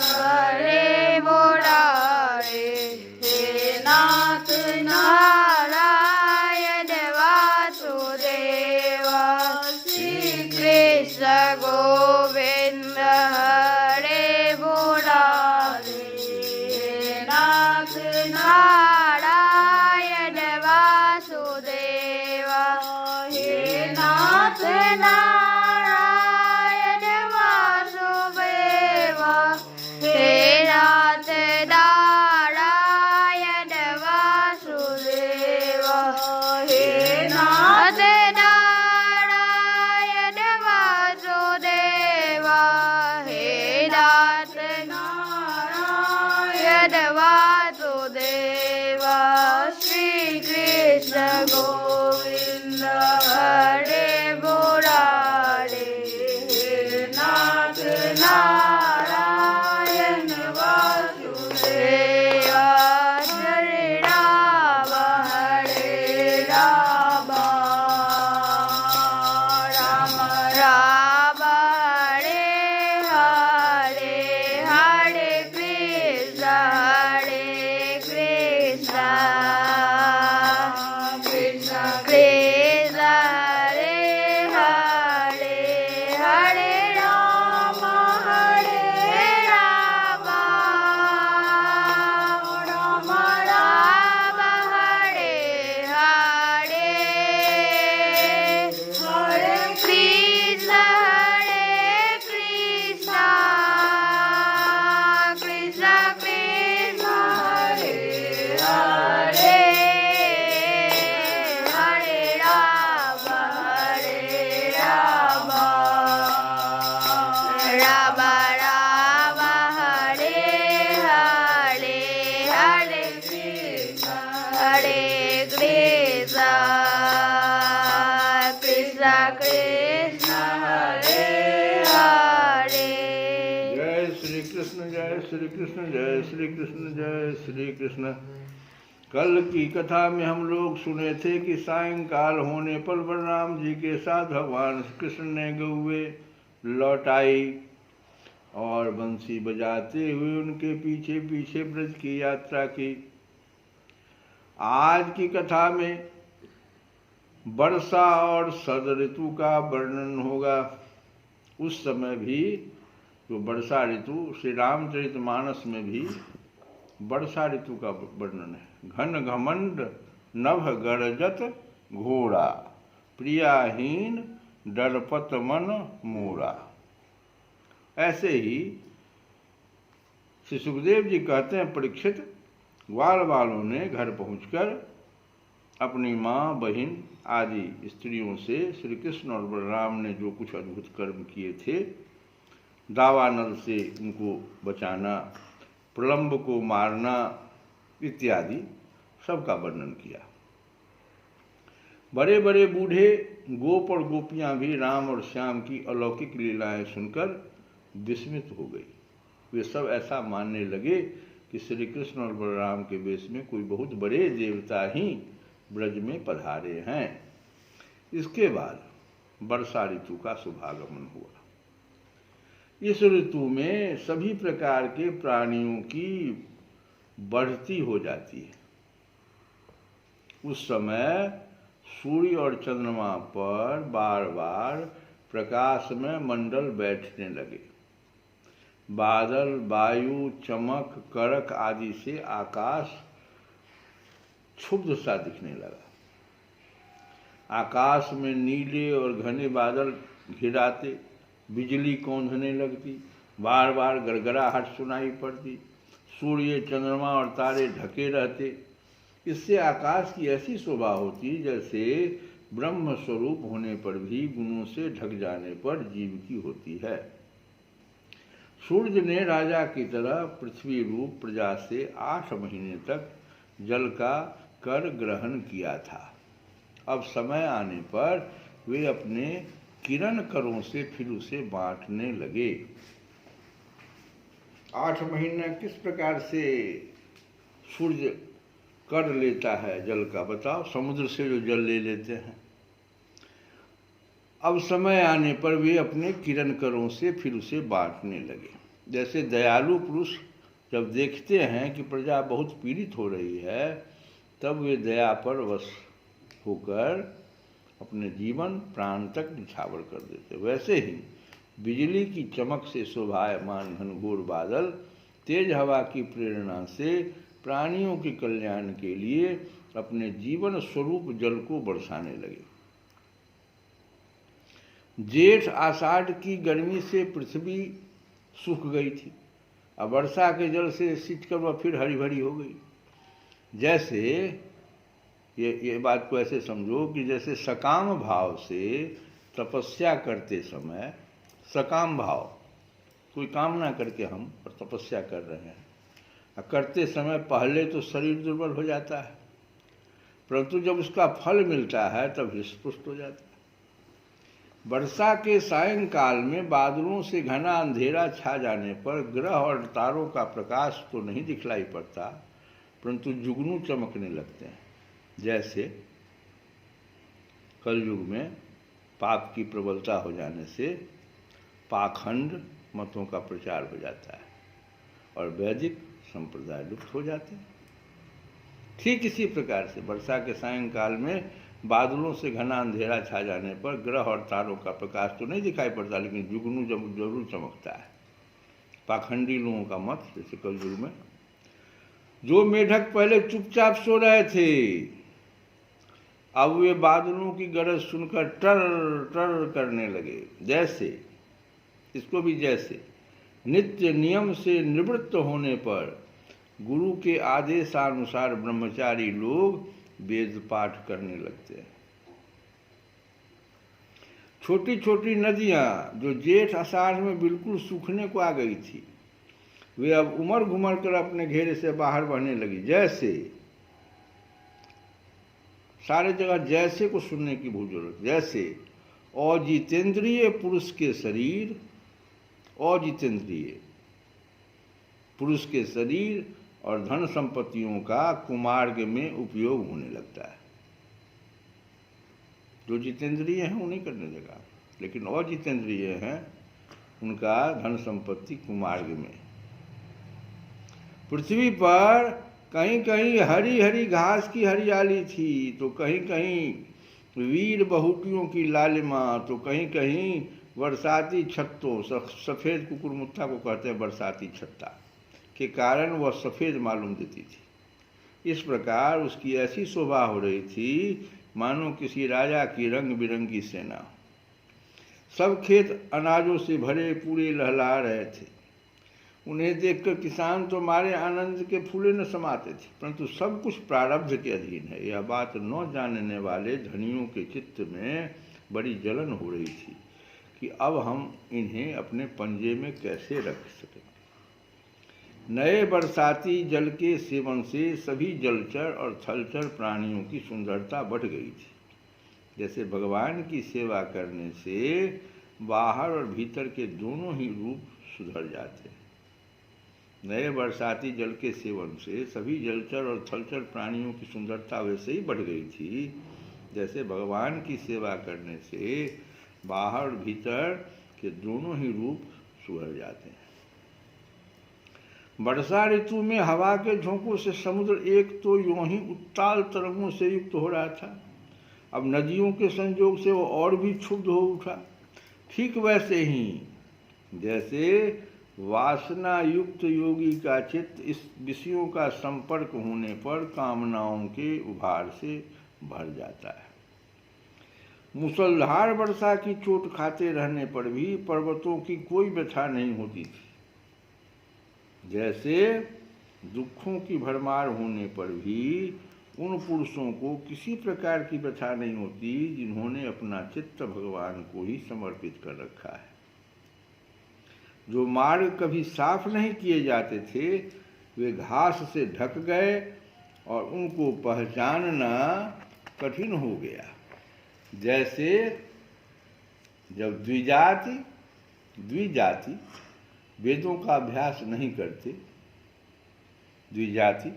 हरे मुरारे, हे नाथ नारायण वासुदेवा, श्री कृष्ण गोविंद हरे मुरारे, हे नाथ नारायण वासुदेवा, हे नाथ नारायण वासुदेवा, हे नाथ नारायण वासुदेवा, हे नाथ नारायण वासुदेवा, हे नाथ नारायण वासुदेवा, श्री कृष्ण गोविंद हरे मुरारे, हे नाथ नारायण वासुदेवा, हरे राम राम राम हरे हरे, हरे कृष्ण कृष्ण कृष्ण हरे हरे, हरे राम राम राम हरे हरे, हरे कृष्ण कृष्ण कृष्ण हरे हरे, हरे राम राम राम हरे हरे, हरे कृष्ण कृष्ण कृष्ण हरे हरे। जय श्री कृष्ण, जय श्री कृष्ण, जय श्री कृष्ण, जय श्री कृष्ण। कल की कथा में हम लोग सुने थे कि सायंकाल होने पर बलराम जी के साथ भगवान कृष्ण ने गौवे लौटाई और बंसी बजाते हुए उनके पीछे पीछे ब्रज की यात्रा की। आज की कथा में वर्षा और शरद ऋतु का वर्णन होगा। उस समय भी जो वर्षा ऋतु, श्री रामचरितमानस में भी वर्षा ऋतु का वर्णन है। घन घमंड नभ गरजत घोड़ा, प्रियाहीन डरपत मन मोरा। ऐसे ही श्री सुखदेव जी कहते हैं, परीक्षित, ग्वाल वालों ने घर पहुंचकर अपनी माँ, बहन आदि स्त्रियों से श्री कृष्ण और बलराम ने जो कुछ अद्भुत कर्म किए थे, दावानल से उनको बचाना, प्रलंब को मारना इत्यादि सबका वर्णन किया। बड़े बड़े बूढ़े गोप और गोपियां भी राम और श्याम की अलौकिक लीलाएं सुनकर विस्मित हो गई। वे सब ऐसा मानने लगे कि श्री कृष्ण और बलराम के वेश में कोई बहुत बड़े देवता ही ब्रज में पधारे हैं। इसके बाद वर्षा ऋतु का शुभागमन हुआ। इस ऋतु में सभी प्रकार के प्राणियों की बढ़ती हो जाती है। उस समय सूर्य और चंद्रमा पर बार बार प्रकाश में मंडल बैठने लगे। बादल, वायु, चमक, करक आदि से आकाश क्षुब्ध सा दिखने लगा। आकाश में नीले और घने बादल घिराते, बिजली कौंधने लगती, बार बार गड़गड़ाहट सुनाई पड़ती, सूर्य, चंद्रमा और तारे ढके रहते। इससे आकाश की ऐसी शोभा होती जैसे ब्रह्म स्वरूप होने पर भी गुणों से ढक जाने पर जीव की होती है। सूर्य ने राजा की तरह पृथ्वी रूप प्रजा से 8 महीने तक जल का कर ग्रहण किया था। अब समय आने पर वे अपने किरण करों से फिर उसे बांटने लगे। 8 महीना किस प्रकार से सूर्य कर लेता है जल का, बताओ। समुद्र से जो जल ले लेते हैं। अब समय आने पर वे अपने किरण करों से फिर उसे बांटने लगे। जैसे दयालु पुरुष जब देखते हैं कि प्रजा बहुत पीड़ित हो रही है, तब वे दया पर वश होकर अपने जीवन प्राण तक निछावर कर देते। वैसे ही बिजली की चमक से शोभायमान घनघोर बादल तेज हवा की प्रेरणा से प्राणियों के कल्याण के लिए अपने जीवन स्वरूप जल को बरसाने लगे। जेठ आषाढ़ की गर्मी से पृथ्वी सूख गई थी, अब वर्षा के जल से सींचकर वह फिर हरी भरी हो गई। जैसे ये बात को ऐसे समझो कि जैसे सकाम भाव से तपस्या करते समय, सकाम भाव कोई कामना करके हम और तपस्या कर रहे हैं, करते समय पहले तो शरीर दुर्बल हो जाता है, परंतु जब उसका फल मिलता है तब हृष्ट-पुष्ट हो जाता है। वर्षा के सायंकाल में बादलों से घना अंधेरा छा जाने पर ग्रह और तारों का प्रकाश तो नहीं दिखलाई पड़ता, परंतु जुगनू चमकने लगते हैं। जैसे कलयुग में पाप की प्रबलता हो जाने से पाखंड मतों का प्रचार हो जाता है और वैदिक संप्रदाय लुप्त हो जाते हैं। ठीक इसी प्रकार से वर्षा के सायंकाल में बादलों से घना अंधेरा छा जाने पर ग्रह और तारों का प्रकाश तो नहीं दिखाई पड़ता, लेकिन जुगनू जरूर चमकता है। पाखंडी लोगों का मत, जैसे कलयुग में जो मेढक पहले चुपचाप सो रहे थे, अब वे बादलों की गरज सुनकर टर टर करने लगे। जैसे इसको भी जैसे नित्य नियम से निवृत्त होने पर गुरु के आदेशानुसार ब्रह्मचारी लोग वेद पाठ करने लगते हैं। छोटी छोटी नदियां जो जेठ आषाढ़ में बिल्कुल सूखने को आ गई थी, वे अब उमड़ घुमड़ कर अपने घेरे से बाहर बहने लगी। जैसे सारे जगह जैसे को सुनने की बहुत जरूरत। जैसे अजितेंद्रिय पुरुष के शरीर, अजितेंद्रिय पुरुष के शरीर और धन संपत्तियों का कुमार्ग में उपयोग होने लगता है। जो जितेंद्रिय हैं उन्हीं करने लगा, लेकिन अजितेंद्रिय हैं उनका धन संपत्ति कुमार्ग में। पृथ्वी पर कहीं कहीं हरी हरी घास की हरियाली थी, तो कहीं कहीं वीर बहुटियों की लालिमा, तो कहीं कहीं बरसाती छत्तों, सफ़ेद कुकुरमुत्ता को कहते हैं बरसाती छत्ता, के कारण वह सफ़ेद मालूम देती थी। इस प्रकार उसकी ऐसी शोभा हो रही थी मानो किसी राजा की रंग बिरंगी सेना। सब खेत अनाजों से भरे पूरे लहला रहे थे। उन्हें देखकर किसान तो मारे आनंद के फूले न समाते थे, परंतु सब कुछ प्रारब्ध के अधीन है। यह बात न जानने वाले धनियों के चित्त में बड़ी जलन हो रही थी कि अब हम इन्हें अपने पंजे में कैसे रख सकें। नए बरसाती जल के सेवन से सभी जलचर और थलचर प्राणियों की सुंदरता बढ़ गई थी। जैसे भगवान की सेवा करने से बाहर और भीतर के दोनों ही रूप सुधर जाते हैं। नए बरसाती जल के सेवन से सभी जलचर और थलचर प्राणियों की सुंदरता वैसे ही बढ़ गई थी जैसे भगवान की सेवा करने से बाहर और भीतर के दोनों ही रूप सुधर जाते हैं। वर्षा ऋतु में हवा के झोंकों से समुद्र एक तो यूं ही उत्ताल तरंगों से युक्त हो रहा था, अब नदियों के संयोग से वो और भी क्षुब्ध हो उठा। ठीक वैसे ही जैसे वासना युक्त योगी का चित्त इस विषयों का संपर्क होने पर कामनाओं के उभार से भर जाता है। मूसलधार वर्षा की चोट खाते रहने पर भी पर्वतों की कोई व्यथा नहीं होती थी। जैसे दुखों की भरमार होने पर भी उन पुरुषों को किसी प्रकार की व्यथा नहीं होती जिन्होंने अपना चित्त भगवान को ही समर्पित कर रखा है। जो मार्ग कभी साफ नहीं किए जाते थे वे घास से ढक गए और उनको पहचानना कठिन हो गया। जैसे जब द्विजाति वेदों का अभ्यास नहीं करते, द्विजाति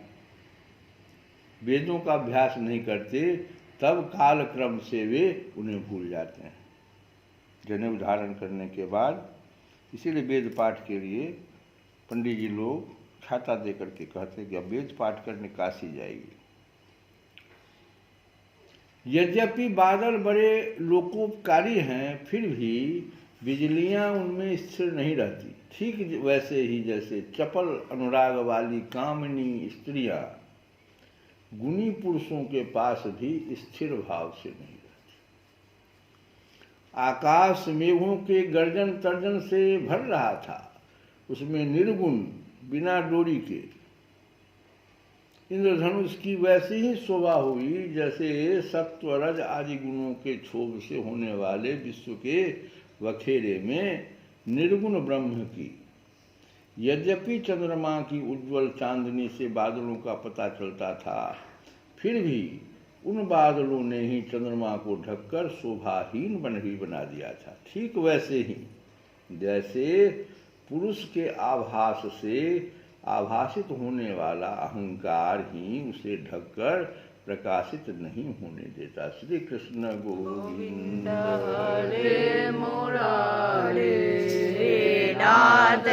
वेदों का अभ्यास नहीं करते, तब कालक्रम से वे उन्हें भूल जाते हैं। जनेऊ धारण करने के बाद, इसीलिए वेद पाठ के लिए पंडित जी लोग छाता दे करके कहते कि अब वेद पाठ करने काशी जाइए। यद्यपि बादल बड़े लोकोपकारी हैं, फिर भी बिजलियां उनमें स्थिर नहीं रहती। ठीक वैसे ही जैसे चपल अनुराग वाली कामिनी स्त्रियां गुणी पुरुषों के पास भी स्थिर भाव से नहीं रहती। आकाश मेघों के गर्जन तर्जन से भर रहा था, उसमें निर्गुण बिना डोरी के इंद्रधनुष की वैसी ही शोभा हुई जैसे सत्व रज आदि गुणों के क्षोभ से होने वाले विश्व के वखेरे में निर्गुण ब्रह्म की। यद्यपि चंद्रमा की उज्ज्वल चांदनी से बादलों का पता चलता था, फिर भी उन बादलों ने ही चंद्रमा को ढककर शोभाहीन बना दिया था। ठीक वैसे ही जैसे पुरुष के आभास से आभासित होने वाला अहंकार ही उसे ढककर प्रकाशित नहीं होने देता। श्री कृष्ण गोविंद हरे मुरारे नाथ